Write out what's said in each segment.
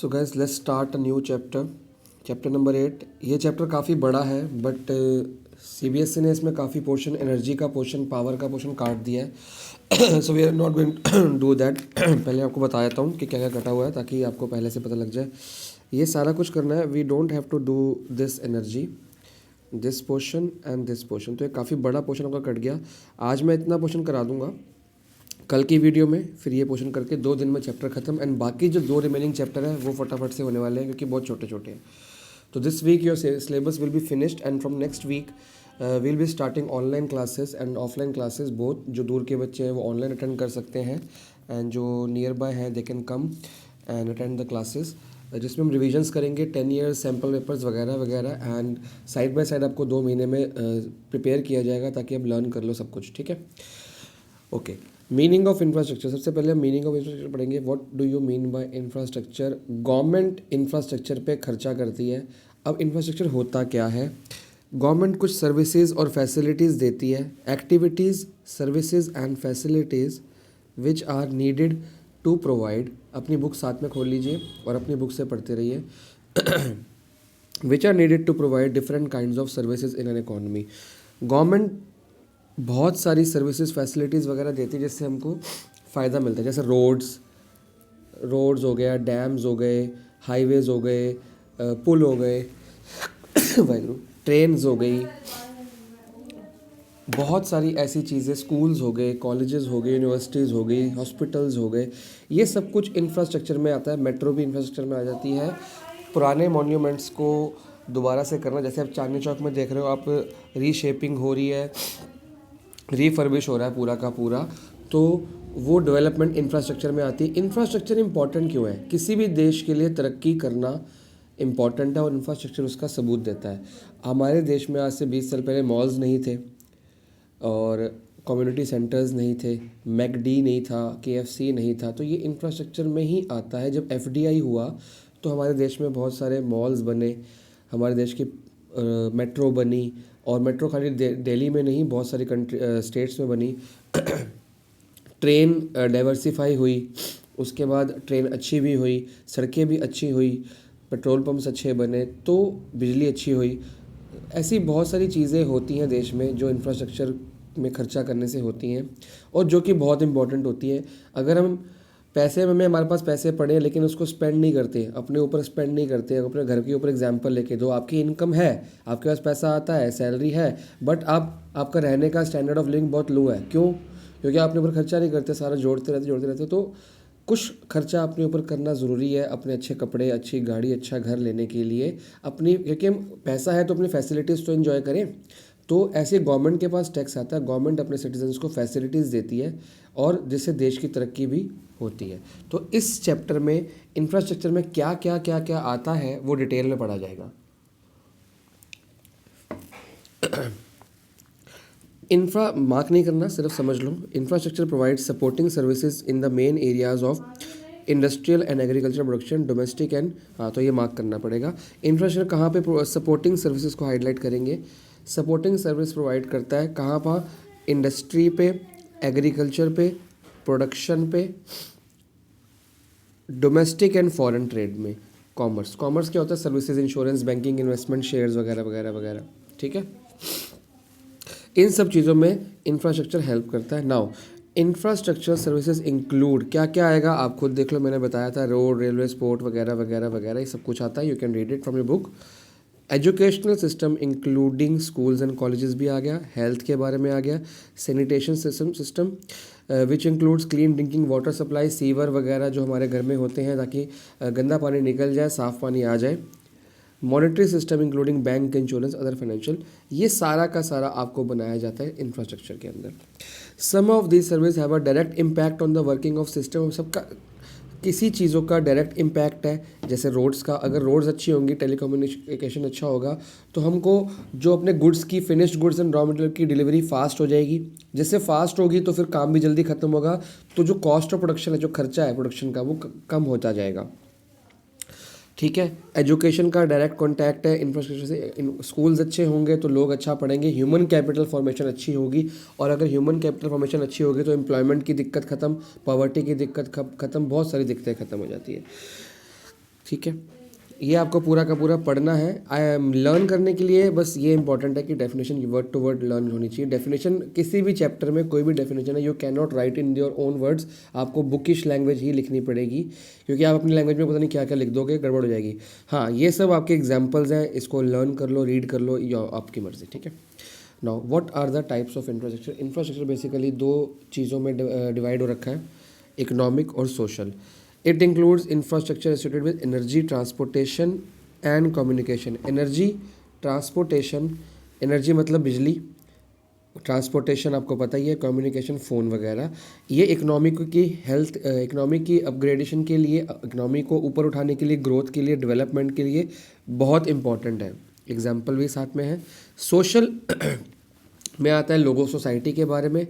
So guys let's start a new chapter chapter number 8। ये chapter काफ़ी बड़ा है बट सीबीएसई ने इसमें काफ़ी पोर्शन एनर्जी का पोर्शन पावर का पोर्शन काट दिया है। So we are not going do that. पहले आपको बता देता हूँ कि क्या क्या कटा हुआ है ताकि आपको पहले से पता लग जाए। ये सारा कुछ करना है। We don't have to do this energy this portion and this portion. तो ये काफ़ी बड़ा पोर्शन आपका कट गया। आज मैं इतना पोर्शन करा दूंगा कल की वीडियो में, फिर ये पोर्शन करके 2 दिन में चैप्टर खत्म। एंड बाकी जो 2 रिमेनिंग चैप्टर है वो फटाफट से होने वाले हैं क्योंकि बहुत छोटे छोटे हैं। तो this week your syllabus will be finished and from next week will be starting online classes and offline classes both. जो दूर के बच्चे हैं वो ऑनलाइन अटेंड कर सकते हैं एंड जो नियर बाय हैं they can come and attend the classes, जिसमें हम रिविजन्स करेंगे 10 ईयर्स सैम्पल पेपर्स वगैरह वगैरह। एंड साइड बाय साइड आपको 2 महीने में प्रिपेयर किया जाएगा ताकि आप लर्न कर लो सब कुछ। ठीक है, ओके। मीनिंग ऑफ इंफ्रास्ट्रक्चर, सबसे पहले हम मीनिंग ऑफ इंफ्रास्ट्रक्चर पढ़ेंगे। What do you mean by infrastructure? Government infrastructure पे खर्चा करती है। अब इंफ्रास्ट्रक्चर होता क्या है? गवर्नमेंट कुछ सर्विसेज और फैसिलिटीज़ देती है, activities services and facilities which are needed to provide. अपनी बुक साथ में खोल लीजिए और अपनी बुक से पढ़ते रहिए। Which are needed to provide different kinds of services in an economy. Government बहुत सारी सर्विसेज फैसिलिटीज़ वगैरह देती है जिससे हमको फ़ायदा मिलता है, जैसे रोड्स हो गया, डैम्स हो गए, हाईवेज हो गए, पुल हो गए, वाहिगुरु, ट्रेन्स हो गई, बहुत सारी ऐसी चीज़ें, स्कूल्स हो गए, कॉलेजेस हो गए, यूनिवर्सिटीज़ हो गई, हॉस्पिटल्स हो गए। ये सब कुछ इंफ्रास्ट्रक्चर में आता है। मेट्रो भी इंफ्रास्ट्रक्चर में आ जाती है। पुराने मॉन्यूमेंट्स को दोबारा से करना, जैसे आप चांदनी चौक में देख रहे हो, आप रीशेपिंग हो रही है, रीफर्बिश हो रहा है पूरा का पूरा, तो वो डेवलपमेंट इंफ्रास्ट्रक्चर में आती है। इंफ्रास्ट्रक्चर इंपॉर्टेंट क्यों है? किसी भी देश के लिए तरक्की करना इम्पॉर्टेंट है और इंफ्रास्ट्रक्चर उसका सबूत देता है। हमारे देश में आज से 20 साल पहले मॉल्स नहीं थे और कम्युनिटी सेंटर्स नहीं थे, मैकडी नहीं था, केएफसी नहीं था। तो ये इंफ्रास्ट्रक्चर में ही आता है। जब एफडीआई हुआ तो हमारे देश में बहुत सारे मॉल्स बने, हमारे देश की मेट्रो बनी, और मेट्रो खाली दिल्ली में नहीं, बहुत सारी कंट्री स्टेट्स में बनी। ट्रेन डाइवर्सिफाई हुई, उसके बाद ट्रेन अच्छी भी हुई, सड़कें भी अच्छी हुई, पेट्रोल पंप्स अच्छे बने, तो बिजली अच्छी हुई। ऐसी बहुत सारी चीज़ें होती हैं देश में जो इंफ्रास्ट्रक्चर में खर्चा करने से होती हैं और जो कि बहुत इंपॉर्टेंट होती है। अगर हम पैसे में हमारे पास पैसे पड़े हैं लेकिन उसको स्पेंड नहीं करते, अपने ऊपर स्पेंड नहीं करते, अपने घर के ऊपर एग्जांपल लेके दो, आपकी इनकम है, आपके पास पैसा आता है, सैलरी है, बट आपका रहने का स्टैंडर्ड ऑफ लिविंग बहुत लो है। क्यों? क्योंकि आप अपने ऊपर खर्चा नहीं करते, सारा जोड़ते रहते। तो कुछ खर्चा अपने ऊपर करना ज़रूरी है, अपने अच्छे कपड़े, अच्छी गाड़ी, अच्छा घर लेने के लिए अपनी, क्योंकि हम पैसा है तो अपनी फैसिलिटीज़ तो एंजॉय करें। तो ऐसे गवर्नमेंट के पास टैक्स आता है, गवर्नमेंट अपने सिटीजन्स को फैसिलिटीज़ देती है और जिससे देश की तरक्की भी होती है। तो इस चैप्टर में इंफ्रास्ट्रक्चर में क्या क्या क्या क्या आता है वो डिटेल में पढ़ा जाएगा। इंफ्रा मार्क नहीं करना, सिर्फ समझ लो। Infrastructure provides supporting services in the main areas of industrial and agriculture production, domestic and, हाँ तो ये मार्क करना पड़ेगा। इंफ्रास्ट्रक्चर कहाँ पे सपोर्टिंग सर्विसेज को हाईलाइट करेंगे? सपोर्टिंग सर्विस प्रोवाइड करता है कहाँ पर? इंडस्ट्री पे, एग्रीकल्चर पे, प्रोडक्शन पे, डोमेस्टिक एंड फॉरेन ट्रेड में, कॉमर्स क्या होता है? Services, insurance, banking, investment, shares वगैरह वगैरह वगैरह। ठीक है, इन सब चीज़ों में इंफ्रास्ट्रक्चर हेल्प करता है। नाउ इंफ्रास्ट्रक्चर सर्विसेज इंक्लूड क्या क्या आएगा आप खुद देख लो, मैंने बताया था, रोड, रेलवे, स्पोर्ट वगैरह वगैरह वगैरह, ये सब कुछ आता है। You can read it from your book. Educational system including schools and colleges भी आ गया, हेल्थ के बारे में आ गया, sanitation system which includes clean drinking water supply, sewer वगैरह जो हमारे घर में होते हैं ताकि गंदा पानी निकल जाए, साफ़ पानी आ जाए। Monetary system including bank, insurance, other financial, ये सारा का सारा आपको बनाया जाता है इंफ्रास्ट्रक्चर के अंदर। Some of this service have a direct impact on the working of system. सबका किसी चीज़ों का डायरेक्ट इम्पैक्ट है, जैसे रोड्स का, अगर रोड्स अच्छी होंगी, टेलीकम्युनिकेशन अच्छा होगा, तो हमको जो अपने गुड्स की, finished goods and raw material की डिलीवरी फास्ट हो जाएगी। जिससे फास्ट होगी तो फिर काम भी जल्दी ख़त्म होगा, तो जो कॉस्ट ऑफ प्रोडक्शन है, जो खर्चा है प्रोडक्शन का, वो कम होता जाएगा। ठीक है, एजुकेशन का डायरेक्ट कॉन्टैक्ट है इंफ्रास्ट्रक्चर से। स्कूल्स अच्छे होंगे तो लोग अच्छा पढ़ेंगे, ह्यूमन कैपिटल फॉर्मेशन अच्छी होगी, और अगर ह्यूमन कैपिटल फॉर्मेशन अच्छी होगी तो एम्प्लॉयमेंट की दिक्कत ख़त्म, पॉवर्टी की दिक्कत ख़त्म, बहुत सारी दिक्कतें ख़त्म हो जाती है। ठीक है, ये आपको पूरा का पूरा पढ़ना है। लर्न करने के लिए बस ये इंपॉर्टेंट है कि definition word to word learn होनी चाहिए। डेफिनेशन किसी भी चैप्टर में कोई भी डेफिनेशन है, you can not right in your own words, आपको बुकिश लैंग्वेज ही लिखनी पड़ेगी, क्योंकि आप अपनी लैंग्वेज में पता नहीं क्या क्या लिख दोगे, गड़बड़ हो जाएगी। हाँ, ये सब आपके एग्जाम्पल्स हैं, इसको लर्न कर लो, रीड कर लो, या आपकी मर्जी। ठीक है, now what are the types of infrastructure. Infrastructure basically दो चीज़ों में डिवाइड हो रखा है, इकोनॉमिक और social. It includes infrastructure associated with energy, transportation and communication. Energy, transportation, energy मतलब बिजली, ट्रांसपोर्टेशन आपको पता ही है, कम्युनिकेशन फ़ोन वगैरह। ये इकोनॉमी की हेल्थ, इकोनॉमी की अपग्रेडेशन के लिए, इकोनॉमी को ऊपर उठाने के लिए, ग्रोथ के लिए, डेवलपमेंट के लिए बहुत इंपॉर्टेंट है। एग्जाम्पल भी साथ में है। सोशल में आता है लोगों, सोसाइटी के बारे में,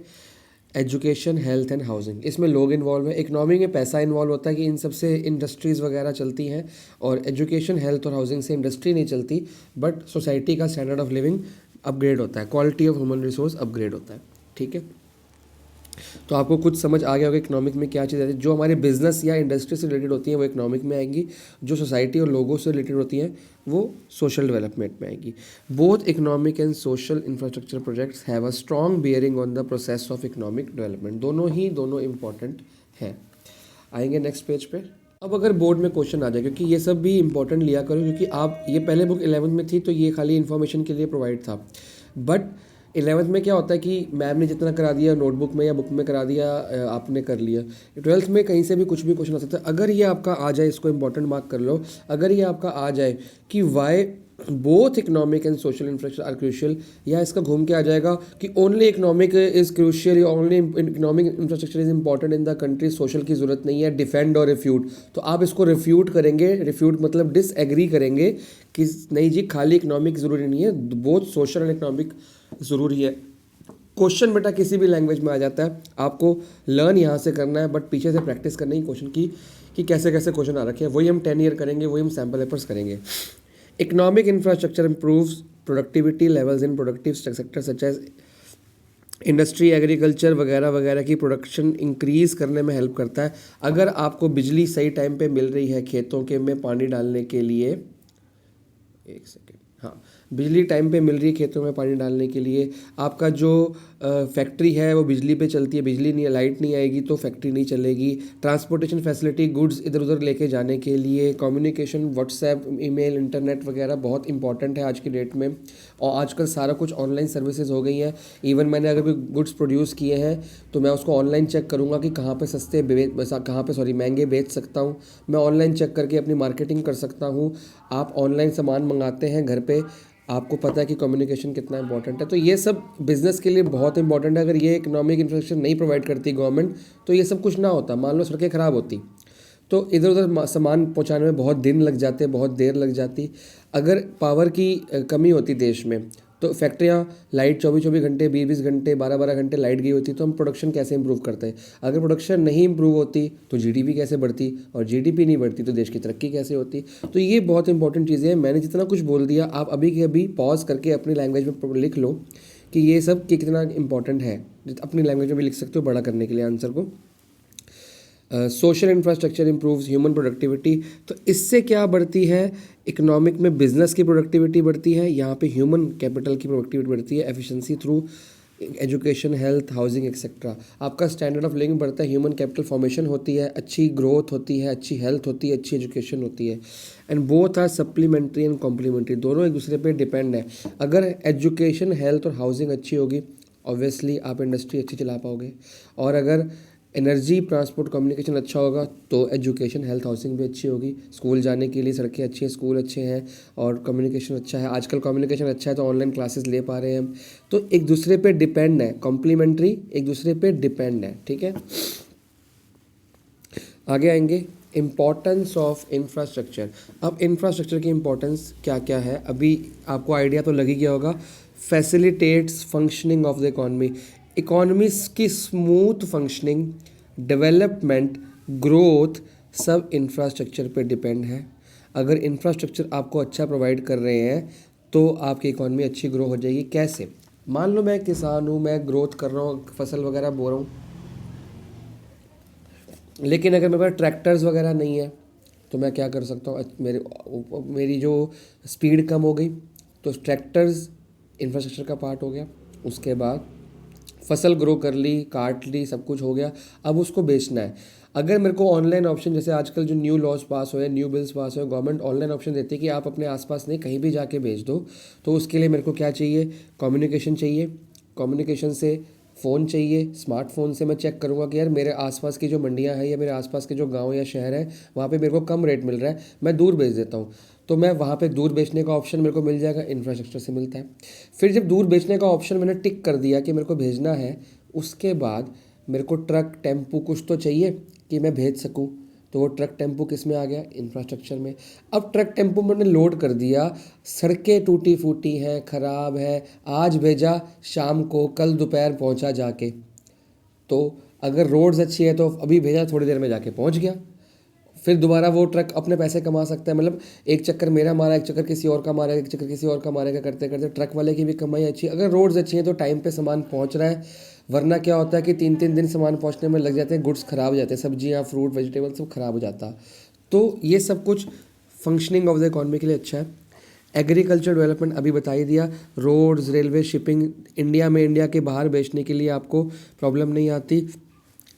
एजुकेशन, हेल्थ एंड हाउसिंग, इसमें लोग इन्वॉल्व हैं। इकोनॉमी में पैसा इन्वॉल्व होता है कि इन सब से इंडस्ट्रीज़ वगैरह चलती हैं, और एजुकेशन, हेल्थ और हाउसिंग से इंडस्ट्री नहीं चलती, बट सोसाइटी का स्टैंडर्ड ऑफ लिविंग अपग्रेड होता है, quality of human resource upgrade होता है। ठीक है, तो आपको कुछ समझ आ गया होगा इकोनॉमिक में क्या चीज़ आती है। जो हमारे बिजनेस या इंडस्ट्री से रिलेटेड होती हैं वो इकोनॉमिक में आएंगी, जो सोसाइटी और लोगों से रिलेटेड होती हैं वो सोशल डेवलपमेंट में आएगी। Both economic and social infrastructure projects have a strong bearing on the process of economic development. दोनों इंपॉर्टेंट हैं। आएंगे नेक्स्ट पेज पे। अब अगर बोर्ड में क्वेश्चन आ जाए, क्योंकि ये सब भी इंपॉर्टेंट लिया करो, क्योंकि आप ये पहले बुक 11th में थी तो ये खाली इन्फॉर्मेशन के लिए प्रोवाइड था, बट 11th में क्या होता है कि मैम ने जितना करा दिया नोटबुक में या बुक में करा दिया, आपने कर लिया। 12th में कहीं से भी कुछ भी क्वेश्चन आ सकता है। अगर ये आपका आ जाए, इसको इंपॉर्टेंट मार्क कर लो, अगर ये आपका आ जाए कि why both economic and social infrastructure are crucial, या इसका घूम के आ जाएगा कि ओनली इकोनॉमिक इज क्रूशियल या only economic infrastructure is important in the country, social की जरूरत नहीं है, डिफेंड और रिफ्यूट, तो आप इसको रिफ्यूट करेंगे। रिफ्यूट मतलब डिसएग्री करेंगे कि नहीं जी, खाली इकोनॉमिक ज़रूरी नहीं है, बोथ सोशल एंड इकोनॉमिक ज़रूरी है। क्वेश्चन बेटा किसी भी लैंग्वेज में आ जाता है, आपको लर्न यहाँ से करना है, बट पीछे से प्रैक्टिस करनी है क्वेश्चन की कि कैसे कैसे क्वेश्चन आ रखे हैं। वही हम 10 ईयर करेंगे, वही हम सैम्पल पेपर्स करेंगे। Economic infrastructure improves productivity levels in productive sector such as industry, agriculture वगैरह वगैरह की प्रोडक्शन इंक्रीज़ करने में हेल्प करता है। अगर आपको बिजली सही टाइम पे मिल रही है खेतों के में पानी डालने के लिए, एक सेकेंड, हाँ, बिजली टाइम पे मिल रही है खेतों में पानी डालने के लिए, आपका जो फैक्ट्री है वो बिजली पे चलती है, बिजली नहीं, लाइट नहीं आएगी तो फैक्ट्री नहीं चलेगी। ट्रांसपोर्टेशन फैसिलिटी, गुड्स इधर उधर लेके जाने के लिए, कम्युनिकेशन, व्हाट्सएप, ईमेल, इंटरनेट वगैरह बहुत इंपॉर्टेंट है आज की डेट में। और आजकल सारा कुछ ऑनलाइन सर्विसेज हो गई हैं। इवन मैंने अगर भी गुड्स प्रोड्यूस किए हैं तो मैं उसको ऑनलाइन चेक करूँगा कि कहाँ पे सस्ते कहाँ पे महंगे बेच सकता हूँ। मैं ऑनलाइन चेक करके अपनी मार्केटिंग कर सकता हूँ। आप ऑनलाइन सामान मंगाते हैं घर पे, आपको पता है कि कम्युनिकेशन कितना इंपॉर्टेंट है। तो ये सब बिज़नेस के लिए बहुत इंपॉर्टेंट है। अगर ये इकोनॉमिक इंफ्रास्ट्रक्चर नहीं प्रोवाइड करती गवर्नमेंट तो ये सब कुछ ना होता। मान लो सड़कें ख़राब होती तो इधर उधर सामान पहुंचाने में बहुत दिन लग जाते, बहुत देर लग जाती। अगर पावर की कमी होती देश में तो फैक्ट्रियाँ लाइट 24-24 घंटे, 20-20 घंटे, 12-12 घंटे लाइट गई होती तो हम प्रोडक्शन कैसे इंप्रूव करते हैं। अगर प्रोडक्शन नहीं इंप्रूव होती तो जीडीपी कैसे बढ़ती, और जीडीपी नहीं बढ़ती तो देश की तरक्की कैसे होती। तो ये बहुत इंपॉर्टेंट चीज़ें हैं। मैंने जितना कुछ बोल दिया आप अभी के अभी पॉज करके अपनी लैंग्वेज में लिख लो कि ये सब कितना इंपॉर्टेंट है। अपनी लैंग्वेज में भी लिख सकते हो बड़ा करने के लिए आंसर को। Social infrastructure improves human productivity, तो इससे क्या बढ़ती है, इकोनॉमिक में बिजनेस की प्रोडक्टिविटी बढ़ती है, यहाँ पे ह्यूमन कैपिटल की प्रोडक्टिविटी बढ़ती है, efficiency through education, health, housing etcetera. आपका स्टैंडर्ड ऑफ लिविंग बढ़ता है, ह्यूमन कैपिटल फॉर्मेशन होती है, अच्छी ग्रोथ होती है, अच्छी हेल्थ होती है, अच्छी एजुकेशन होती है। And both are supplementary and complementary, दोनों एक दूसरे पे डिपेंड है। अगर एजुकेशन, हेल्थ और हाउसिंग अच्छी होगी ऑब्वियसली आप इंडस्ट्री अच्छी चला पाओगे, और अगर एनर्जी, ट्रांसपोर्ट, कम्युनिकेशन अच्छा होगा तो एजुकेशन, हेल्थ, हाउसिंग भी अच्छी होगी। स्कूल जाने के लिए सड़कें अच्छी हैं, स्कूल अच्छे हैं, और कम्युनिकेशन अच्छा है। आजकल कम्युनिकेशन अच्छा है तो ऑनलाइन क्लासेस ले पा रहे हैं हम। तो एक दूसरे पे डिपेंड है, कॉम्प्लीमेंट्री, एक दूसरे पे डिपेंड है। ठीक है, आगे आएंगे इम्पॉर्टेंस ऑफ इंफ्रास्ट्रक्चर। अब इंफ्रास्ट्रक्चर की इम्पॉर्टेंस क्या क्या है अभी आपको आइडिया तो लग ही गया होगा। Facilitates functioning of the economy, economies की स्मूथ फंक्शनिंग, डेवलपमेंट, ग्रोथ सब इंफ्रास्ट्रक्चर पे डिपेंड है। अगर इंफ्रास्ट्रक्चर आपको अच्छा प्रोवाइड कर रहे हैं तो आपकी इकॉनमी अच्छी ग्रो हो जाएगी। कैसे, मान लो मैं किसान हूँ, मैं ग्रोथ कर रहा हूँ, फसल वगैरह बो रहा हूँ, लेकिन अगर मेरे पास ट्रैक्टर्स वगैरह नहीं है, तो मैं क्या कर सकता हूँ, मेरी जो स्पीड कम हो गई तो ट्रैक्टर्स इंफ्रास्ट्रक्चर का पार्ट हो गया। उसके बाद फसल ग्रो कर ली, काट ली, सब कुछ हो गया, अब उसको बेचना है। अगर मेरे को ऑनलाइन ऑप्शन, जैसे आजकल जो न्यू लॉज पास हुए, न्यू बिल्स पास हुए, गवर्नमेंट ऑनलाइन ऑप्शन देती है कि आप अपने आसपास नहीं कहीं भी जाके बेच दो, तो उसके लिए मेरे को क्या चाहिए, कम्युनिकेशन चाहिए। कम्युनिकेशन से फ़ोन चाहिए, स्मार्टफोन से मैं चेक करूँगा कि यार मेरे आसपास की जो मंडियाँ हैं या मेरे आसपास के जो गांव या शहर है वहाँ पे मेरे को कम रेट मिल रहा है, मैं दूर बेच देता हूँ, तो मैं वहाँ पे दूर बेचने का ऑप्शन मेरे को मिल जाएगा, इंफ्रास्ट्रक्चर से मिलता है। फिर जब दूर बेचने का ऑप्शन मैंने टिक कर दिया कि मेरे को भेजना है, उसके बाद मेरे को ट्रक टेम्पू कुछ तो चाहिए कि मैं भेज सकूँ, तो वो ट्रक टेम्पू किस में आ गया, इंफ्रास्ट्रक्चर में। अब ट्रक टेम्पू मैंने लोड कर दिया, सड़कें टूटी फूटी हैं, ख़राब है, आज भेजा शाम को, कल दोपहर पहुंचा जाके, तो अगर रोड्स अच्छी है तो अभी भेजा थोड़ी देर में जाके पहुंच गया, फिर दोबारा वो ट्रक अपने पैसे कमा सकता है। मतलब एक चक्कर मेरा मारा, एक चक्कर किसी और का मारा, एक चक्कर किसी और का मारेगा, करते करते ट्रक वाले की भी कमाई अच्छी है। अगर रोड्स अच्छी हैं तो टाइम पे सामान पहुंच रहा है, वरना क्या होता है कि 3-3 दिन सामान पहुंचने में लग जाते हैं, गुड्स ख़राब हो जाते हैं, सब्जियां, फ्रूट, वेजिटेबल सब ख़राब हो जाता। तो ये सब कुछ फंक्शनिंग ऑफ द इकॉनमी के लिए अच्छा है। एग्रीकल्चर डेवलपमेंट अभी बता ही दिया, रोड्स, रेलवे, शिपिंग, इंडिया में, इंडिया के बाहर बेचने के लिए आपको प्रॉब्लम नहीं आती।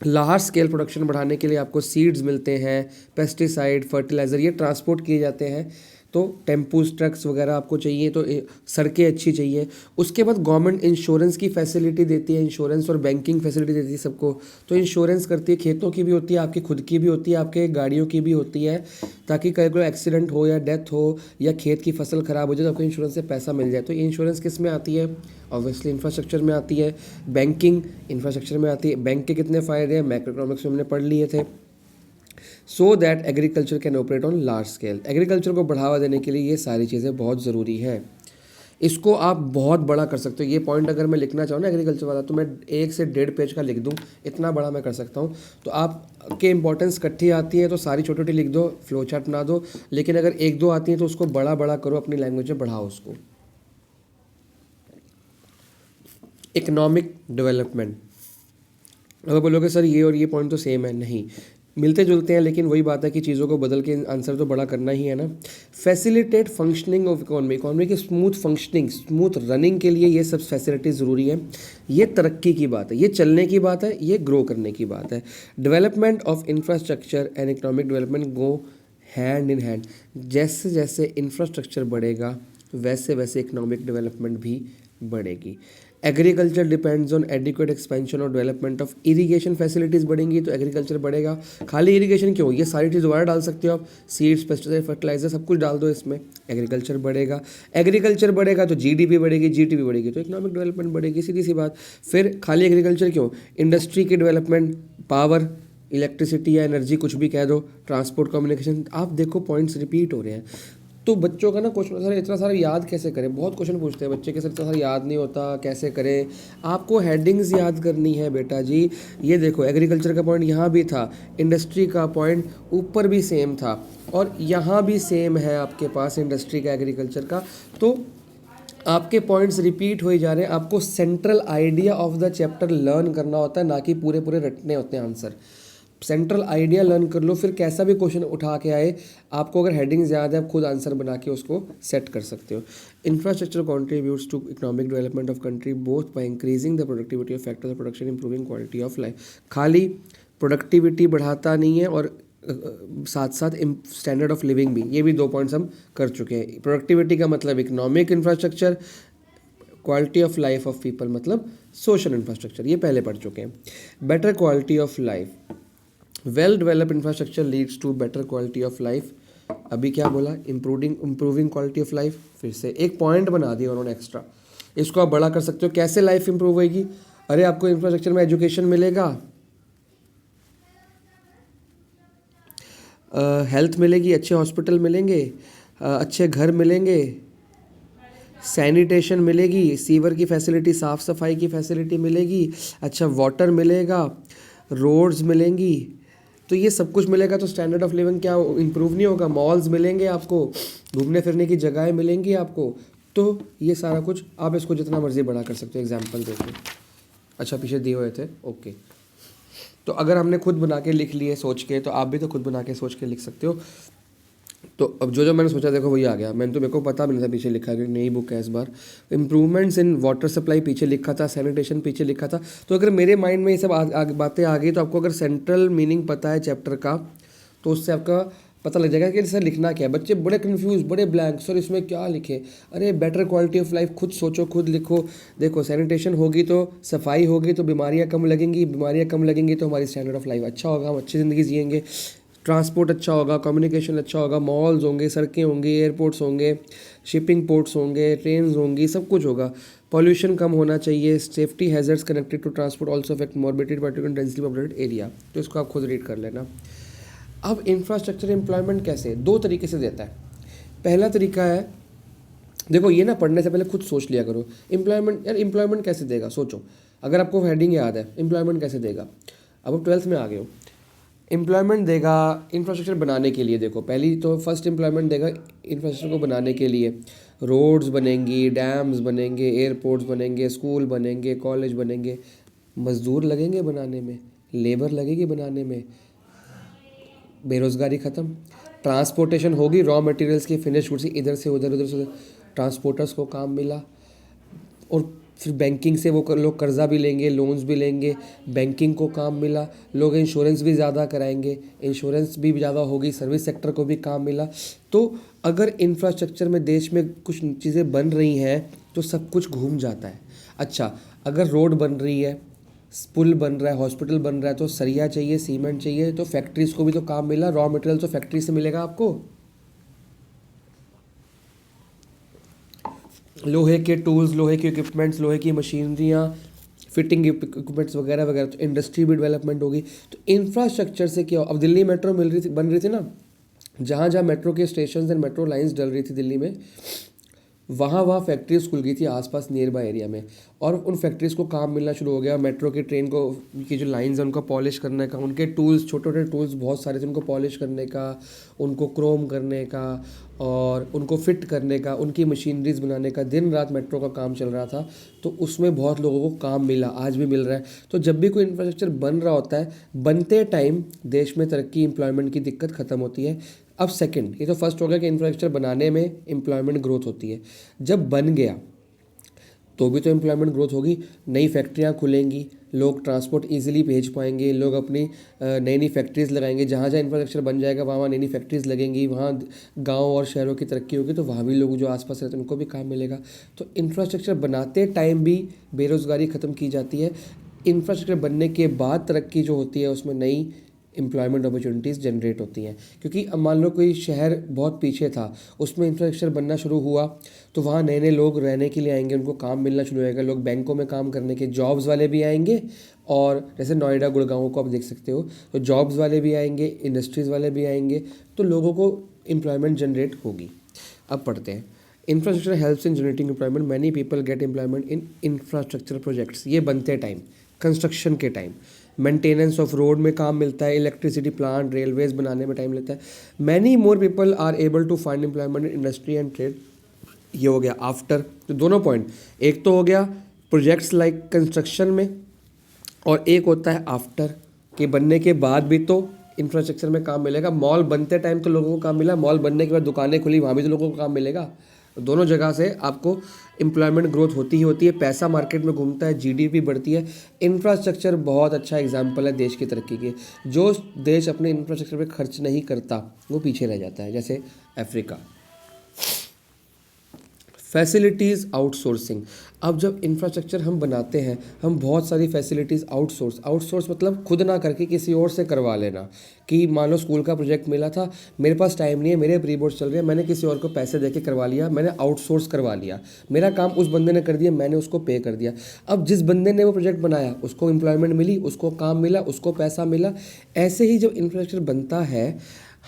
लार्ज स्केल प्रोडक्शन बढ़ाने के लिए आपको सीड्स मिलते हैं, पेस्टिसाइड, फर्टिलाइज़र, ये ट्रांसपोर्ट किए जाते हैं, तो टेम्पूस, ट्रक्स वगैरह आपको चाहिए, तो सड़कें अच्छी चाहिए। उसके बाद गवर्नमेंट इंश्योरेंस की फैसिलिटी देती है, इंश्योरेंस और बैंकिंग फैसिलिटी देती है सबको। तो इंश्योरेंस करती है, खेतों की भी होती है, आपकी खुद की भी होती है, आपके गाड़ियों की भी होती है, ताकि कहीं कोई एक्सीडेंट हो या डेथ हो या खेत की फसल ख़राब हो जाए तो आपको इंश्योरेंस से पैसा मिल जाए। तो ये इंश्योरेंस किस में आती है, ऑब्वियसली इंफ्रास्ट्रक्चर में आती है। बैंकिंग इंफ्रास्ट्रक्चर में आती है। बैंक के कितने फ़ायदे हैं, मैक्रो इकोनॉमिक्स में हमने पढ़ लिए थे। So that agriculture can operate on large scale, agriculture को बढ़ावा देने के लिए ये सारी चीज़ें बहुत ज़रूरी हैं। इसको आप बहुत बड़ा कर सकते हो। ये पॉइंट अगर मैं लिखना चाहूँ ना एग्रीकल्चर वाला, तो मैं 1 से 1.5 पेज का लिख दूँ, इतना बड़ा मैं कर सकता हूँ। तो आपके इंपॉर्टेंस इकट्ठी आती है तो सारी छोटी छोटी लिख दो, फ्लो चार्ट बना दो, लेकिन अगर 1-2 आती हैं तो उसको बड़ा बड़ा करो, अपनी लैंग्वेज में बढ़ाओ उसको। इकोनॉमिक डेवलपमेंट, अगर बोलोगे सर ये और ये पॉइंट तो सेम है, नहीं, मिलते जुलते हैं, लेकिन वही बात है कि चीज़ों को बदल के आंसर तो बड़ा करना ही है ना। Facilitate functioning of economy, economy की स्मूथ फंक्शनिंग, स्मूथ रनिंग के लिए ये सब फैसिलिटीज़ ज़रूरी है। ये तरक्की की बात है, ये चलने की बात है, ये ग्रो करने की बात है। Development of infrastructure and economic development go hand in hand. जैसे जैसे इंफ्रास्ट्रक्चर बढ़ेगा वैसे वैसे इकोनॉमिक डेवलपमेंट भी बढ़ेगी। Agriculture depends on adequate expansion और डेवलपमेंट ऑफ इरिगेशन फैसिलिटीज़ बढ़ेंगी तो एग्रीकल्चर बढ़ेगा। खाली इरिगेशन क्यों, ये सारी चीज़ दोबारा डाल सकते हो आप, सीड्स, पेस्टिसाइड, फर्टिलाइजर, सब कुछ डाल दो इसमें, एग्रीकल्चर बढ़ेगा। एग्रीकल्चर बढ़ेगा तो जीडीपी बढ़ेगी, जीडीपी बढ़ेगी तो इकोनॉमिक डेवलपमेंट बढ़ेगी, सीधी सी बात। फिर खाली एग्रीकल्चर क्यों, इंडस्ट्री की डेवलपमेंट, पावर, इलेक्ट्रिसिटी या एनर्जी, कुछ भी कह दो, ट्रांसपोर्ट, कम्युनिकेशन, आप देखो पॉइंट्स रिपीट हो रहे हैं। तो बच्चों का ना क्वेश्चन, सर इतना सारा याद कैसे करें, बहुत क्वेश्चन पूछते हैं बच्चे कि सर इतना सारा याद नहीं होता, कैसे करें। आपको हेडिंग्स याद करनी है बेटा जी। ये देखो एग्रीकल्चर का पॉइंट यहाँ भी था, इंडस्ट्री का पॉइंट ऊपर भी सेम था, और यहाँ भी सेम है आपके पास इंडस्ट्री का, एग्रीकल्चर का। तो आपके पॉइंट्स रिपीट हो ही जा रहे हैं। आपको central idea of the chapter learn करना होता है, ना कि पूरे पूरे रटने होते हैं आंसर। सेंट्रल आइडिया लर्न कर लो, फिर कैसा भी क्वेश्चन उठा के आए, आपको अगर हेडिंग्स याद है आप खुद आंसर बना के उसको सेट कर सकते हो। Infrastructure contributes to economic development of country both by increasing the productivity of factors of production, improving quality of life. खाली प्रोडक्टिविटी बढ़ाता नहीं है, और साथ साथ स्टैंडर्ड ऑफ लिविंग भी, ये भी 2 पॉइंट्स हम कर चुके हैं। प्रोडक्टिविटी का मतलब economic infrastructure, quality of life of people मतलब सोशल इंफ्रास्ट्रक्चर, ये पहले पढ़ चुके हैं। Better quality of life, well developed infrastructure leads to better quality of life. अभी क्या बोला, इम्प्रूविंग क्वालिटी ऑफ लाइफ, फिर से एक पॉइंट बना दिया उन्होंने एक्स्ट्रा, इसको आप बड़ा कर सकते हो। कैसे लाइफ इंप्रूव होगी, अरे आपको इंफ्रास्ट्रक्चर में एजुकेशन मिलेगा, हेल्थ मिलेगी, अच्छे हॉस्पिटल मिलेंगे, अच्छे घर मिलेंगे, सैनिटेशन मिलेगी, सीवर की फैसिलिटी, साफ़ सफाई की फैसिलिटी मिलेगी, अच्छा वाटर मिलेगा, रोड्स मिलेंगी। तो ये सब कुछ मिलेगा तो स्टैंडर्ड ऑफ लिविंग क्या इंप्रूव नहीं होगा। मॉल्स मिलेंगे आपको, घूमने फिरने की जगहें मिलेंगी आपको। तो ये सारा कुछ आप इसको जितना मर्जी बड़ा कर सकते हो, एग्जाम्पल देके। अच्छा पीछे दिए हुए थे, ओके। तो अगर हमने खुद बना के लिख लिए सोच के, तो आप भी तो खुद बना के सोच के लिख सकते हो। तो अब जो मैंने सोचा देखो वही आ गया। मैंने तो मेरे को पता भी नहीं था, पीछे लिखा है कि नई बुक है इस बार। इम्प्रूवमेंट्स इन वाटर सप्लाई पीछे लिखा था, सैनिटेशन पीछे लिखा था। तो अगर मेरे माइंड में ये सब बातें आ गई तो आपको अगर सेंट्रल मीनिंग पता है चैप्टर का तो उससे आपका पता लग जाएगा कि सर लिखना क्या है। बच्चे बड़े कंफ्यूज, बड़े ब्लैंक, सर इसमें क्या लिखे। अरे बेटर क्वालिटी ऑफ लाइफ खुद सोचो, खुद लिखो। देखो सैनिटेशन होगी तो सफाई होगी तो बीमारियां कम लगेंगी, बीमारियां कम लगेंगी तो हमारी स्टैंडर्ड ऑफ लाइफ अच्छा होगा, हम अच्छी ज़िंदगी जिएंगे। ट्रांसपोर्ट अच्छा होगा, कम्युनिकेशन अच्छा होगा, मॉल्स होंगे, सड़कें होंगी, एयरपोर्ट्स होंगे, शिपिंग पोर्ट्स होंगे, ट्रेन्स होंगी, सब कुछ होगा। पॉल्यूशन कम होना चाहिए। Safety hazards connected to transport also affect morbidity particular densely populated area. तो इसको आप खुद रीड कर लेना। अब इंफ्रास्ट्रक्चर एम्प्लॉयमेंट कैसे, दो तरीके से देता है। पहला तरीका है, देखो ये ना पढ़ने से पहले खुद सोच लिया करो। एम्प्लॉयमेंट, यार एम्प्लॉयमेंट कैसे देगा, सोचो। अगर आपको हेडिंग याद है, एम्प्लॉयमेंट कैसे देगा। अब आप 12th में आ गए हो। एम्प्लॉयमेंट देगा इंफ्रास्ट्रक्चर बनाने के लिए। देखो पहली तो फर्स्ट एम्प्लॉयमेंट देगा इंफ्रास्ट्रक्चर को बनाने के लिए। रोड्स बनेंगी, डैम्स बनेंगे, एयरपोर्ट्स बनेंगे, स्कूल बनेंगे, कॉलेज बनेंगे। मज़दूर लगेंगे बनाने में, लेबर लगेगी बनाने में, बेरोज़गारी ख़त्म। ट्रांसपोर्टेशन होगी, रॉ मटेरियल्स की फिनिश गुड्स इधर से उधर, उधर से उधर, ट्रांसपोर्टर्स को काम मिला। और फिर बैंकिंग से वो लोग कर्जा भी लेंगे, लोन्स भी लेंगे, बैंकिंग को काम मिला। लोग इंश्योरेंस भी ज़्यादा कराएंगे, इंश्योरेंस भी ज़्यादा होगी, सर्विस सेक्टर को भी काम मिला। तो अगर इंफ्रास्ट्रक्चर में देश में कुछ चीज़ें बन रही हैं तो सब कुछ घूम जाता है। अच्छा, अगर रोड बन रही है, पुल बन रहा है, हॉस्पिटल बन रहा है तो सरिया चाहिए, सीमेंट चाहिए, तो फैक्ट्रीज़ को भी तो काम मिला। रॉ मटेरियल तो फैक्ट्री से मिलेगा आपको। लोहे के टूल्स, लोहे के इक्विपमेंट्स, लोहे की मशीनरियाँ, फिटिंग इक्विपमेंट्स वगैरह वगैरह, तो इंडस्ट्री भी डेवलपमेंट होगी। तो इंफ्रास्ट्रक्चर से क्या, अब दिल्ली मेट्रो बन रही थी ना, जहाँ जहाँ मेट्रो के स्टेशन एंड मेट्रो लाइंस डल रही थी दिल्ली में, वहाँ फैक्ट्रीज खुल गई थी आसपास नियर बाय एरिया में। और उन फैक्ट्रीज़ को काम मिलना शुरू हो गया। मेट्रो की ट्रेन को की जो लाइंस हैं उनको पॉलिश करने का, उनके टूल्स, छोटे छोटे टूल्स बहुत सारे थे, उनको पॉलिश करने का, उनको क्रोम करने का और उनको फिट करने का, उनकी मशीनरीज बनाने का दिन रात मेट्रो का काम चल रहा था। तो उसमें बहुत लोगों को काम मिला, आज भी मिल रहा है। तो जब भी कोई इंफ्रास्ट्रक्चर बन रहा होता है, बनते टाइम देश में तरक्की, एम्प्लॉयमेंट की दिक्कत ख़त्म होती है। अब सेकंड, ये तो फर्स्ट हो गया कि इंफ्रास्ट्रक्चर बनाने में एम्प्लॉयमेंट ग्रोथ होती है। जब बन गया तो भी तो एम्प्लॉयमेंट ग्रोथ होगी, नई फैक्ट्रियाँ खुलेंगी, लोग ट्रांसपोर्ट इजीली भेज पाएंगे, लोग अपनी नई नई फैक्ट्रीज़ लगाएंगे। जहाँ जहाँ इंफ्रास्ट्रक्चर बन जाएगा वहाँ वहाँ नई नई फैक्ट्रीज़ लगेंगी, वहाँ गांव और शहरों की तरक्की होगी, तो वहाँ भी लोग जो आसपास रहते हैं उनको भी काम मिलेगा। तो इंफ्रास्ट्रक्चर बनाते टाइम भी बेरोज़गारी ख़त्म की जाती है। इंफ्रास्ट्रक्चर बनने के बाद तरक्की जो होती है उसमें नई एम्प्लॉयमेंट अपॉर्चुनिटीज़ जनरेट होती हैं। क्योंकि अब मान लो कोई शहर बहुत पीछे था, उसमें इंफ्रास्ट्रक्चर बनना शुरू हुआ तो वहाँ नए नए लोग रहने के लिए आएंगे, उनको काम मिलना शुरू होएगा। लोग बैंकों में काम करने के जॉब्स वाले भी आएंगे, और जैसे नोएडा गुड़गांव को आप देख सकते हो, तो जॉब्स वाले भी आएंगे, इंडस्ट्रीज़ वाले भी आएंगे, तो लोगों को एम्प्लॉयमेंट जनरेट होगी। अब पढ़ते हैं, infrastructure helps in generating employment, many people get employment in infrastructure projects. ये बनते टाइम, कंस्ट्रक्शन के टाइम, मेंटेनेंस ऑफ रोड में काम मिलता है, इलेक्ट्रिसिटी प्लांट, रेलवेज बनाने में टाइम लेता है। Many more people are able to find employment in industry and trade. ये हो गया आफ्टर। तो दोनों पॉइंट, एक तो हो गया प्रोजेक्ट्स लाइक कंस्ट्रक्शन में, और एक होता है आफ्टर के बनने के बाद भी तो इंफ्रास्ट्रक्चर में काम मिलेगा। मॉल बनते टाइम तो लोगों को काम मिला, मॉल बनने के बाद दुकानें खुली, वहाँ भी तो लोगों को काम मिलेगा। दोनों जगह से आपको एम्प्लॉयमेंट ग्रोथ होती ही होती है, पैसा मार्केट में घूमता है, जीडीपी बढ़ती है। इंफ्रास्ट्रक्चर बहुत अच्छा एग्जाम्पल है देश की तरक्की के। जो देश अपने इंफ्रास्ट्रक्चर पे खर्च नहीं करता वो पीछे रह जाता है, जैसे अफ्रीका। Facilities outsourcing. अब जब इंफ्रास्ट्रक्चर हम बनाते हैं, हम बहुत सारी फैसिलिटीज़ आउटसोर्स मतलब खुद ना करके किसी और से करवा लेना। कि मान लो स्कूल का प्रोजेक्ट मिला था, मेरे पास टाइम नहीं है, मेरे प्री बोर्ड्स चल रहे हैं, मैंने किसी और को पैसे दे के करवा लिया, मैंने आउटसोर्स करवा लिया, मेरा काम उस बंदे ने कर दिया, मैंने उसको पे कर दिया। अब जिस बंदे ने वो प्रोजेक्ट बनाया उसको एम्प्लॉयमेंट मिली, उसको काम मिला, उसको पैसा मिला। ऐसे ही जब इंफ्रास्ट्रक्चर बनता है,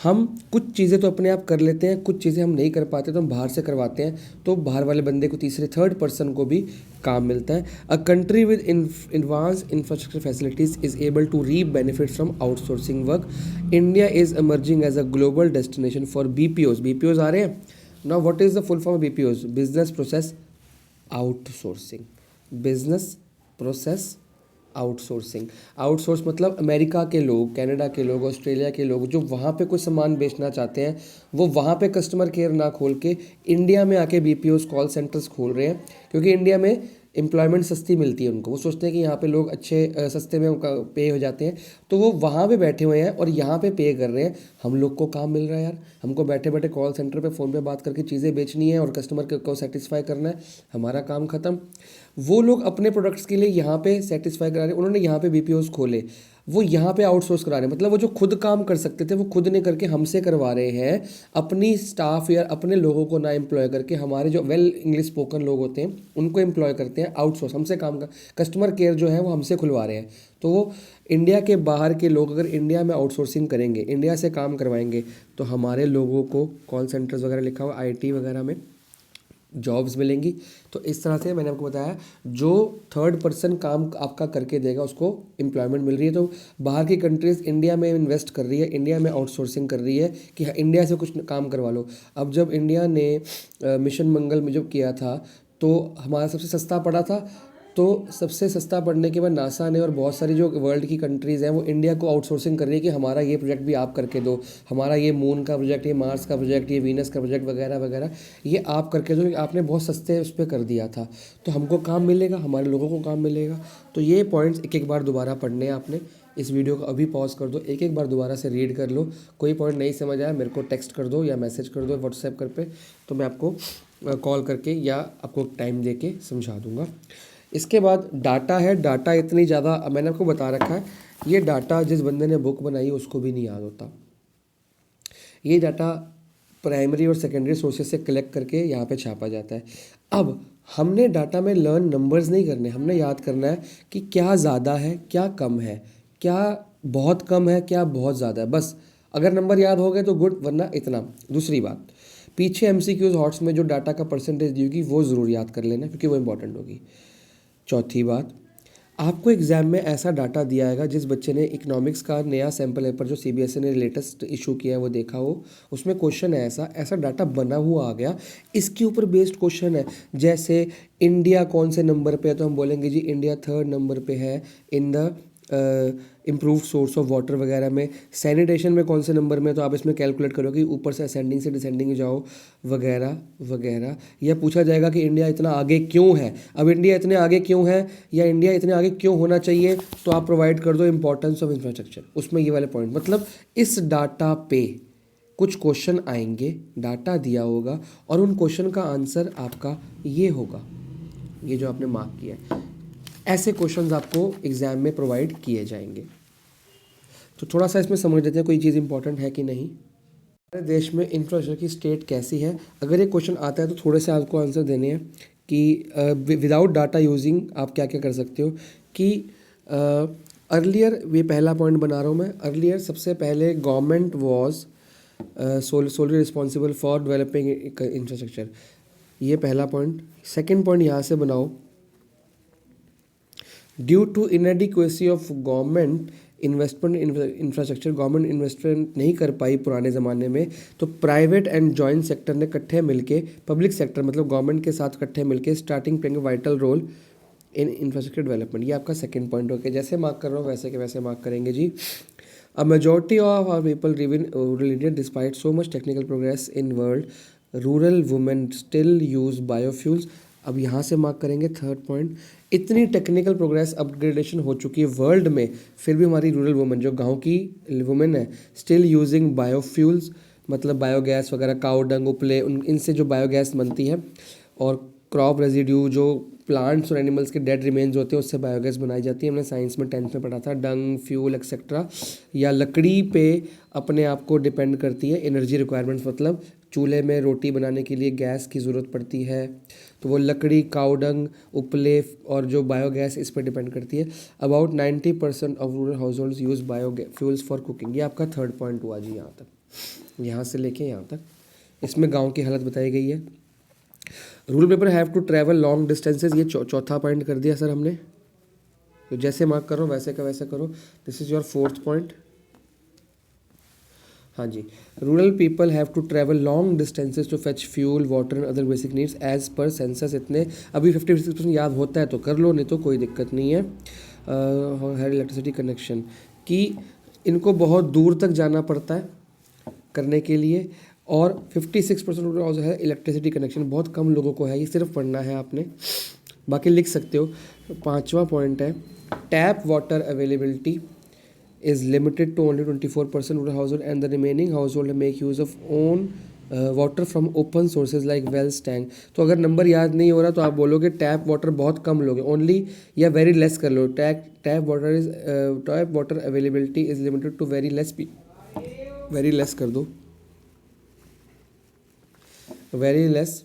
हम कुछ चीज़ें तो अपने आप कर लेते हैं, कुछ चीज़ें हम नहीं कर पाते तो हम बाहर से करवाते हैं, तो बाहर वाले बंदे को, तीसरे थर्ड पर्सन को भी काम मिलता है। A country with advance infrastructure facilities is able to reap benefit from outsourcing work. India is emerging as a global destination for BPOs आ रहे हैं। Now what is the full form of BPOs? Business process outsourcing. Business process outsourcing. Outsource मतलब America के लोग, Canada के लोग, Australia के लोग जो वहाँ पे कोई सामान बेचना चाहते हैं, वो वहाँ पे कस्टमर केयर ना खोल के इंडिया में आके बीपीओस कॉल सेंटर्स खोल रहे हैं, क्योंकि इंडिया में एम्प्लॉयमेंट सस्ती मिलती है उनको। वो सोचते हैं कि यहाँ पे लोग अच्छे सस्ते में पे हो जाते हैं, तो वो वहाँ पे बैठे हुए हैं और यहाँ पे पे कर रहे हैं। हम लोग को काम मिल रहा है यार, हमको बैठे बैठे कॉल सेंटर पे फ़ोन पे बात करके चीज़ें बेचनी है और कस्टमर को सेटिस्फाई करना है, हमारा काम ख़त्म। वो लोग अपने प्रोडक्ट्स के लिए यहाँ पे सेटिस्फाई करा रहे हैं, उन्होंने यहाँ पे बीपीओस खोले, वो यहाँ पे आउटसोर्स करा रहे हैं। मतलब वो जो खुद काम कर सकते थे वो खुद नहीं करके हमसे करवा रहे हैं, अपनी स्टाफ या अपने लोगों को ना एम्प्लॉय करके हमारे जो वेल इंग्लिश स्पोकन लोग होते हैं उनको एम्प्लॉय करते हैं आउटसोर्स, हमसे काम कर, कस्टमर केयर जो है वो हमसे खुलवा रहे हैं। तो वो इंडिया के बाहर के लोग अगर इंडिया में आउटसोर्सिंग करेंगे, इंडिया से काम करवाएंगे, तो हमारे लोगों को कॉल सेंटर्स वगैरह लिखा हुआ आईटी वगैरह में जॉब्स मिलेंगी। तो इस तरह से मैंने आपको बताया, जो थर्ड पर्सन काम आपका करके देगा उसको एम्प्लॉयमेंट मिल रही है। तो बाहर की कंट्रीज़ इंडिया में इन्वेस्ट कर रही है, इंडिया में आउटसोर्सिंग कर रही है कि हाँ, इंडिया से कुछ काम करवा लो। अब जब इंडिया ने मिशन मंगल में जब किया था तो हमारा सबसे सस्ता पड़ा था, तो सबसे सस्ता पड़ने के बाद नासा ने और बहुत सारी जो वर्ल्ड की कंट्रीज़ हैं वो इंडिया को आउटसोर्सिंग कर रही है कि हमारा ये प्रोजेक्ट भी आप करके दो, हमारा ये मून का प्रोजेक्ट, ये मार्स का प्रोजेक्ट, ये वीनस का प्रोजेक्ट वगैरह वगैरह, ये आप करके दो, आपने बहुत सस्ते उस पर कर दिया था, तो हमको काम मिलेगा, हमारे लोगों को काम मिलेगा। तो ये पॉइंट्स एक एक बार दोबारा पढ़ने हैं आपने। इस वीडियो को अभी पॉज कर दो, एक एक बार दोबारा से रीड कर लो। कोई पॉइंट नहीं समझ आया मेरे को टेक्स्ट कर दो या मैसेज कर दो व्हाट्सएप कर पे, तो मैं आपको कॉल करके या आपको टाइम दे के समझा दूँगा। इसके बाद डाटा है। डाटा इतनी ज़्यादा मैंने आपको बता रखा है, ये डाटा जिस बंदे ने बुक बनाई उसको भी नहीं याद होता। ये डाटा प्राइमरी और सेकेंडरी सोर्सेज से कलेक्ट करके यहाँ पे छापा जाता है। अब हमने डाटा में लर्न नंबर्स नहीं करने, हमने याद करना है कि क्या ज़्यादा है, क्या कम है, क्या बहुत कम है, क्या बहुत ज़्यादा है। बस अगर नंबर याद हो गए तो गुड, वरना इतना। दूसरी बात, पीछे MCQs हॉट्स में जो डाटा का परसेंटेज दी होगी वो ज़रूर याद कर लेना, क्योंकि वो इंपॉर्टेंट होगी। चौथी बात, आपको एग्ज़ाम में ऐसा डाटा दिया जाएगा, जिस बच्चे ने इकोनॉमिक्स का नया सैम्पल पेपर जो CBSE ने लेटेस्ट इशू किया है वो देखा हो, उसमें क्वेश्चन है ऐसा ऐसा डाटा बना हुआ आ गया, इसके ऊपर बेस्ड क्वेश्चन है। जैसे इंडिया कौन से नंबर पे है, तो हम बोलेंगे जी इंडिया 3rd नंबर पे है in the improve source of water वगैरह में। सैनिटेशन में कौन से नंबर में, तो आप इसमें कैलकुलेट करो कि ऊपर से असेंडिंग से डिसेंडिंग जाओ वगैरह वगैरह। यह पूछा जाएगा कि इंडिया इतना आगे क्यों है। अब इंडिया इतने आगे क्यों है या इंडिया इतने आगे क्यों होना चाहिए, तो आप प्रोवाइड कर दो इंपॉर्टेंस ऑफ इंफ्रास्ट्रक्चर, उसमें ये वाले पॉइंट। मतलब इस डाटा पे कुछ क्वेश्चन आएंगे, डाटा दिया होगा और उन क्वेश्चन का आंसर आपका ये होगा, ये जो आपने मार्क किया है। ऐसे क्वेश्चंस आपको एग्ज़ाम में प्रोवाइड किए जाएंगे। तो थोड़ा सा इसमें समझ लेते हैं कोई चीज़ इंपॉर्टेंट है कि नहीं। हमारे देश में इंफ्रास्ट्रक्चर की स्टेट कैसी है। अगर ये क्वेश्चन आता है तो थोड़े से आपको आंसर देने हैं कि विदाउट डाटा यूजिंग आप क्या क्या कर सकते हो। कि अर्लियर, ये पहला पॉइंट बना रहा हूँ मैं, अर्लियर सबसे पहले government was solely responsible for developing infrastructure, ये पहला पॉइंट। सेकेंड पॉइंट यहाँ से बनाओ, due to inadequacy of government investment infrastructure, government investment नहीं कर पाई पुराने ज़माने में, तो प्राइवेट एंड जॉइंट सेक्टर ने इकट्ठे मिलके, पब्लिक सेक्टर मतलब गवर्नमेंट के साथ इकट्ठे मिलके starting playing vital role in infrastructure development. ये आपका सेकंड पॉइंट हो गया। जैसे मार्क कर रहा हूँ वैसे के वैसे मार्क करेंगे जी। A majority of our people live in rural India despite so much technical progress in world, rural women still use biofuels. अब यहाँ से मार्क करेंगे थर्ड पॉइंट, इतनी टेक्निकल प्रोग्रेस अपग्रेडेशन हो चुकी है वर्ल्ड में, फिर भी हमारी रूरल वुमेन जो गांव की वुमेन है स्टिल यूजिंग बायोफ्यूल्स, मतलब बायोगैस वगैरह, काऊ डंग, उपले, इनसे जो बायोगैस बनती है, और क्रॉप रेजिड्यू जो प्लांट्स और एनिमल्स के डेड रिमेन्स होते हैं उससे बायोगैस बनाई जाती है। हमने साइंस में 10th में पढ़ा था। डंग, फ्यूल एक्सेट्रा या लकड़ी पे अपने आप को डिपेंड करती है एनर्जी रिक्वायरमेंट्स, मतलब चूल्हे में रोटी बनाने के लिए गैस की ज़रूरत पड़ती है, तो वो लकड़ी, काउडंग, उपले और जो बायोगैस इस पर डिपेंड करती है। About 90% of rural house hold use biofuels for cooking. ये आपका थर्ड पॉइंट हुआ जी, यहाँ तक, यहाँ से लेके यहाँ तक। इसमें गांव की हालत बताई गई है। Rural people have to travel long distances, ये चौथा पॉइंट कर दिया सर हमने। तो जैसे मार्क करो वैसे का वैसे करो। This is your fourth point. हाँ जी, rural people have to travel long distances to fetch fuel, water and other basic needs as per census. इतने अभी 56% याद होता है तो कर लो, नहीं तो कोई दिक्कत नहीं है। है इलेक्ट्रिसिटी कनेक्शन, कि इनको बहुत दूर तक जाना पड़ता है करने के लिए, और 56% रूरल है इलेक्ट्रिसिटी कनेक्शन बहुत कम लोगों को है। ये सिर्फ पढ़ना है आपने, बाकी लिख सकते हो। 5वां पॉइंट है tap water availability is limited to only 24% rural household and the remaining household make use of own water from open sources like wells tank। तो अगर नंबर याद नहीं हो रहा तो आप बोलोगे टैप वाटर बहुत कम लोगे, ओनली या वेरी लेस कर लो। Tap water availability is limited to very less कर दो, very less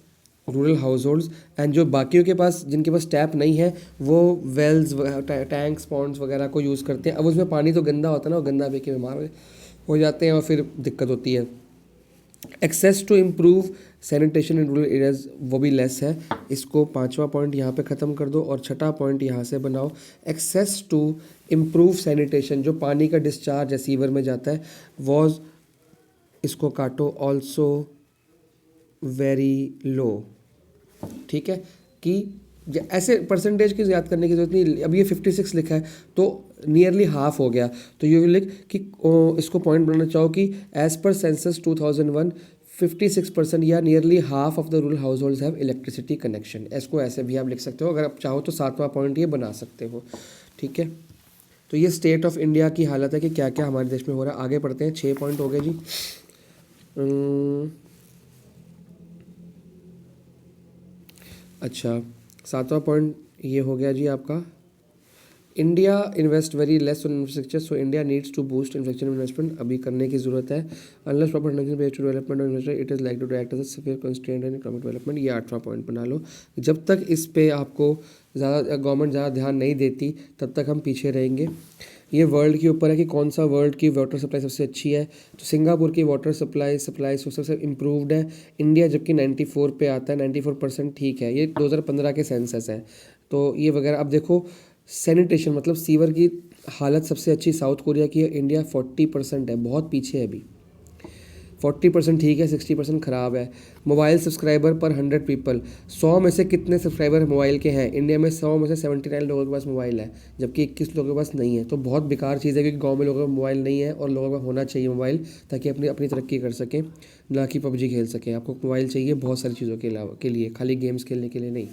rural house and जो बाकियों के पास जिनके पास टैप नहीं है वो वेल्स टैंक्स पॉन्ड्स वगैरह को यूज़ करते हैं। अब उसमें पानी तो गंदा होता है ना, वो गंदा पी के बीमार हो जाते हैं और फिर दिक्कत होती है। Access to improve sanitation in rural areas वो भी लेस है। इसको 5वां पॉइंट यहाँ पे ख़त्म कर दो और 6ठा पॉइंट यहाँ से बनाओ। एक्सेस टू इम्प्रूव सैनिटेशन, जो पानी का डिस्चार्ज है सीवर में जाता है, वॉज इसको काटो ऑल्सो वेरी लो। ठीक है, कि ऐसे परसेंटेज की याद करने की जरूरत नहीं। अब ये 56 लिखा है तो नियरली हाफ हो गया, तो यू विल लिख कि इसको पॉइंट बनाना चाहो कि एज पर सेंसस 2001 56% या nearly half of the rural house hold have electricity connection. इसको ऐसे भी आप लिख सकते हो, अगर आप चाहो तो 7वां पॉइंट ये बना सकते हो। ठीक है, तो ये स्टेट ऑफ इंडिया की हालत है कि क्या क्या हमारे देश में हो रहा है। आगे बढ़ते हैं, 6 पॉइंट हो गए जी। अच्छा, 7वां पॉइंट ये हो गया जी आपका, India invest very less on infrastructure so India needs to boost infrastructure investment. अभी करने की जरूरत है। Unless proper development investment it is like to act as a severe constraint in economic development. ये 8वां पॉइंट बना लो। जब तक इस पे आपको ज़्यादा गवर्नमेंट ज़्यादा ध्यान नहीं देती तब तक हम पीछे रहेंगे। ये वर्ल्ड के ऊपर है कि कौन सा वर्ल्ड की वाटर सप्लाई सबसे अच्छी है, तो सिंगापुर की वाटर सप्लाई सबसे इम्प्रूव्ड है। इंडिया जबकि 94 पे आता है, 94% ठीक है। ये 2015 के सेंसस है, तो ये वगैरह। अब देखो सैनिटेशन मतलब सीवर की हालत सबसे अच्छी साउथ कोरिया की है, इंडिया 40% है, बहुत पीछे है अभी। 40% ठीक है, 60% ख़राब है। मोबाइल सब्सक्राइबर पर 100 पीपल, 100 में से कितने सब्सक्राइबर मोबाइल के हैं? इंडिया में 100 में से 79 लोगों के पास मोबाइल है, जबकि 21 लोगों के पास नहीं है। तो बहुत बेकार चीज़ है, क्योंकि गांव में लोगों का मोबाइल नहीं है और लोगों का होना चाहिए मोबाइल, ताकि अपनी अपनी तरक्की कर सकें, ना कि पबजी खेल सकें। आपको मोबाइल चाहिए बहुत सारी चीज़ों के लिए, खाली गेम्स खेलने के लिए नहीं।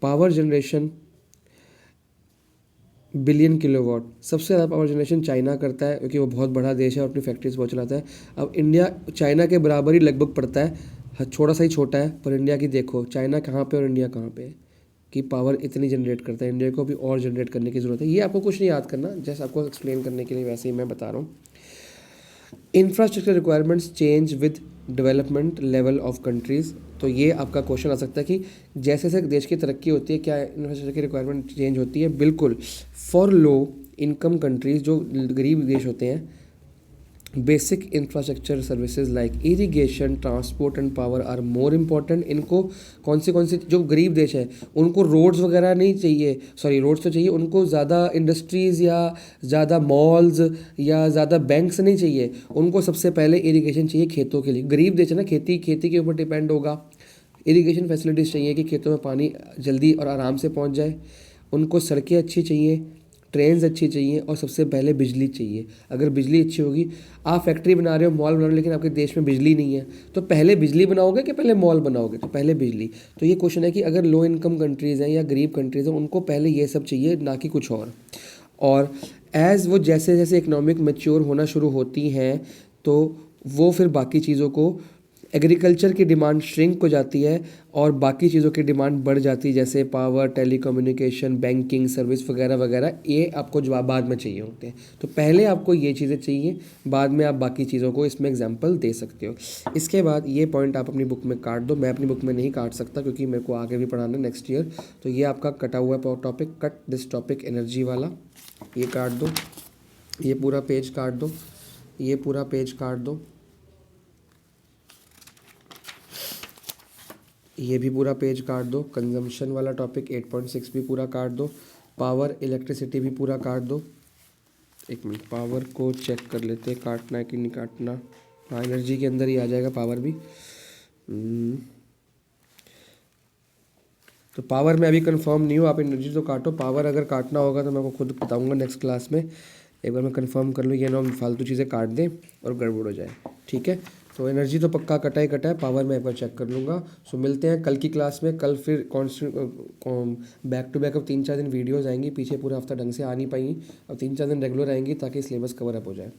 पावर जनरेशन बिलियन किलोवाट, सबसे ज़्यादा पावर जनरेशन चाइना करता है, क्योंकि वो बहुत बड़ा देश है और अपनी फैक्ट्रीज बहुत चलाता है। अब इंडिया चाइना के बराबर ही लगभग पड़ता है, थोड़ा सा ही छोटा है, पर इंडिया की देखो चाइना कहाँ पे और इंडिया कहाँ पे है, कि पावर इतनी जनरेट करता है। इंडिया को भी और जनरेट करने की ज़रूरत है। ये आपको कुछ नहीं याद करना, जैसे आपको एक्सप्लेन करने के लिए वैसे ही मैं बता रहा हूँ। Infrastructure requirements change with development level of countries. तो ये आपका क्वेश्चन आ सकता है कि जैसे जैसे देश की तरक्की होती है क्या इंफ्रास्ट्रक्चर की रिक्वायरमेंट चेंज होती है? बिल्कुल। फॉर लो इनकम कंट्रीज़, जो गरीब देश होते हैं, basic infrastructure services like irrigation transport and power are more important. इनको कौन से जो गरीब देश है उनको रोड्स वगैरह नहीं चाहिए, सॉरी रोड्स तो चाहिए उनको, ज़्यादा इंडस्ट्रीज़ या ज़्यादा मॉल्स या ज़्यादा बैंक्स नहीं चाहिए उनको। सबसे पहले इरिगेशन चाहिए खेतों के लिए। गरीब देश है ना, खेती के ऊपर डिपेंड होगा। इरिगेशन फैसिलिटीज़ चाहिए कि खेतों में पानी जल्दी और आराम से पहुंच जाए। उनको सड़कें अच्छी चाहिए, ट्रेन्स अच्छी चाहिए, और सबसे पहले बिजली चाहिए। अगर बिजली अच्छी होगी, आप फैक्ट्री बना रहे हो, मॉल बना रहे हो, लेकिन आपके देश में बिजली नहीं है, तो पहले बिजली बनाओगे कि पहले मॉल बनाओगे? तो पहले बिजली। तो ये क्वेश्चन है कि अगर लो इनकम कंट्रीज़ हैं या गरीब कंट्रीज़ हैं, उनको पहले ये सब चाहिए, ना कि कुछ और एज़ वो जैसे जैसे इकोनॉमिक मैच्योर होना शुरू होती हैं, तो वो फिर बाकी चीज़ों को, एग्रीकल्चर की डिमांड श्रिंक हो जाती है और बाकी चीज़ों की डिमांड बढ़ जाती है, जैसे पावर, टेलीकम्युनिकेशन, बैंकिंग सर्विस वगैरह वगैरह। ये आपको जवाब बाद में चाहिए होते हैं। तो पहले आपको ये चीज़ें चाहिए, बाद में आप बाकी चीज़ों को इसमें एग्जांपल दे सकते हो। इसके बाद ये पॉइंट आप अपनी बुक में काट दो। मैं अपनी बुक में नहीं काट सकता क्योंकि मेरे को आगे भी पढ़ाना है नेक्स्ट ईयर। तो ये आपका कटा हुआ है topic, cut this topic energy वाला, ये काट दो। ये पूरा पेज काट दो, ये पूरा पेज काट दो, ये भी पूरा पेज काट दो। कंजम्पशन वाला टॉपिक 8.6 भी पूरा काट दो। पावर इलेक्ट्रिसिटी भी पूरा काट दो। एक मिनट, पावर को चेक कर लेते हैं काटना है कि नहीं काटना। हाँ, एनर्जी के अंदर ही आ जाएगा पावर भी। तो पावर में अभी कंफर्म नहीं हूँ, आप एनर्जी तो काटो, पावर अगर काटना होगा तो मैं आपको खुद बताऊंगा नेक्स्ट क्लास में। एक बार मैं कंफर्म कर लूँ, ये ना हम फालतू चीज़ें काट दें और गड़बड़ हो जाए, ठीक है। तो एनर्जी तो पक्का कटा ही कटा है, पावर मैं एक बार चेक कर लूँगा। सो मिलते हैं कल की क्लास में। कल फिर कॉन्स्टेंट बैक टू बैक अब 3-4 दिन वीडियोज़ आएंगी, पीछे पूरा हफ्ता ढंग से आ नहीं पाई, अब 3-4 दिन रेगुलर आएंगी ताकि सिलेबस कवर अप हो जाए।